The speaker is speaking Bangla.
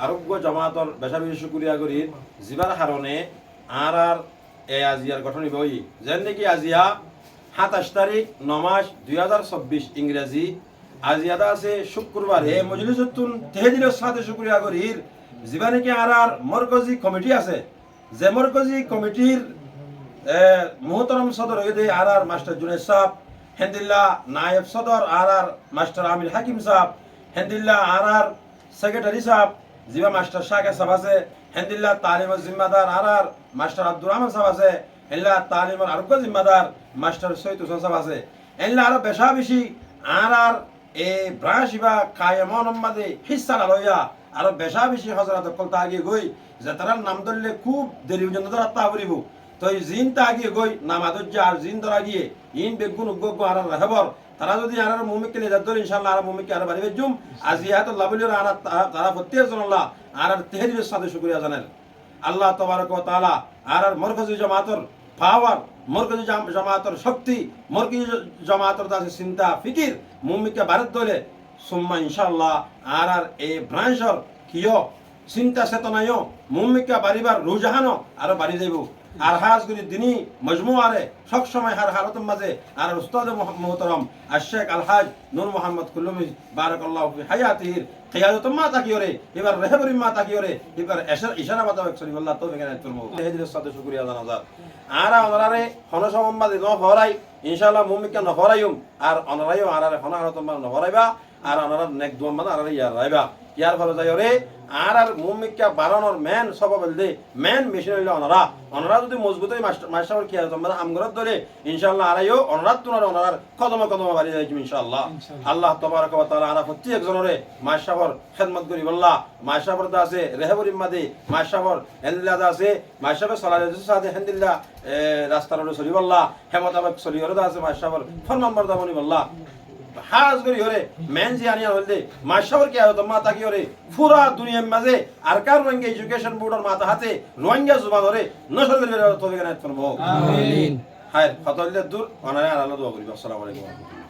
আরোগ্য জামাতর বেশা বেশি শুক্রিয়া করি যিবার কারণে আর আজিয়ার গঠন বই যেন নাকি আজিয়া 27 তারিখ 9 মাস 2024 ইংরেজি আজিয়াদা আছে শুক্রবার এ মজলিসুতুন তেহদিলের সাথে শুক্রিয়া করি যিবা নাকি আর মরকজি কমিটি আছে যে মরকজি কমিটির মোহতরম সদর হইতে আর মাস্টার জুনেদ সাহেব হেন্দিল্লা নায়েব সদর আর মাস্টার আমির হাকিম সাহেব হেন্দিল্লা আর সেক্রেটারি সাহেব জিবা মাস্টার শাকের সাহেব আছে হেন্দিল্লা তালিমের জিম্মাদার আর মাস্টার আব্দুর রহমান সাহেব আছে হেল্লা তালিমের আরোগ্য জিম্মাদার মাস্টার সৈয়দ হোসেন সাহেব আছে হেল্লা আরো বেশা বেশি আর এই ব্রাঞ্চ বা কায়েমন মাদে হিস্সা লইয়া আরো বেশা বেশি হজরত কলতা আগে গই যে তারা নাম ধরলে খুব দেরি পর্যন্ত তারা তা করিব তো এই জিন তা আগে গই নামাদুজ্জা আর জিন ধরা গিয়ে ইন বেগুন উগ্গ আর রাহবর তারা যদি আর মুমিককে নিয়ে যাত ইনশাআল্লাহ আর মুমিককে আর বাড়ি বেজুম আজিয়াত লাবুলির আর তারা প্রত্যেক জন আল্লাহ আর তেহরির সাথে শুকরিয়া জানেন আল্লাহ তাবারক ওয়া তাআলা আর মরকজি জামাতের পাওয়ার মরকজি জামাতের শক্তি মরকজি জামাতের দাসে চিন্তা ফিকির মুমিককে ভারত দলে সুম্মা ইনশাআল্লাহ আর এই ব্রাঞ্চর কিয় চিন্তা চেতনায়ও মুমিককে বাড়িবার রুজাহানো আর বাড়ি যাইব আর হাজগুলি দিনী মজমুয়ারে সব সময় হার হারতের মাঝে আর উস্তাদ মুহতরম আশেখ আলহাজ নূর মোহাম্মদ কুল্লুমি বারাকাল্লাহু ফি হায়াতিহির কিয়াদত মা তাকিয়রে এবার রেহবরি মা তাকিয়রে এবার ইশারা মাতা সলিল্লাহ তৌফিক এনায়েত ফরমাও তেহদিলের সাথে শুকরিয়া জানাজাত আর অনরারে হন সম্মাদে ন হরাই ইনশাআল্লাহ মুমিককে ন হরাইম আর অনরাইও আরারে হন হারতম ন হরাইবা আর অনরার নেক দুয়াম মানে আরারে ইয়ার রাইবা ইয়ার ফলে যাইরে আর মুমিককে বাড়ানোর মেন সবাবেল দে মেন মেশিন হইল অনরা যদি মজবুত হয় মাস্টার কি আছে মানে আমগরত ধরে ইনশাআল্লাহ আরাইও অনরাত তুনার অনরার কদম বাড়ি যাইম ইনশাআল্লাহ আল্লাহ তাবারক ওয়া তাআলা আরা প্রত্যেক জনরে মাশাবর খেদমত করি বল্লাহ মাশাবর দা আছে রেহবর ইম্মাদে মাশাবর হেন্দিল্লা দা আছে মাশাবর সালাতুল সাদে হেন্দিল্লা রাস্তার চলি বল্লাহ হেমতাবাক চলি ওর দা আছে মাশাবর ফরমান দা বনি বল্লাহ হাজ করি হরে মেনজি আনিয়া হইলে মাশাবর কি আয়ত মাতা কি হরে পুরা দুনিয়ার মাঝে আর কার রোহিঙ্গা এডুকেশন বোর্ডের মাথা হাতে রোহিঙ্গা জুবান হরে নসর করে তৌফিক এনায়েত ফরমাও আমিন হায় ফতল্লে দূর অনারে আল্লাহ দোয়া করি আসসালামু আলাইকুম।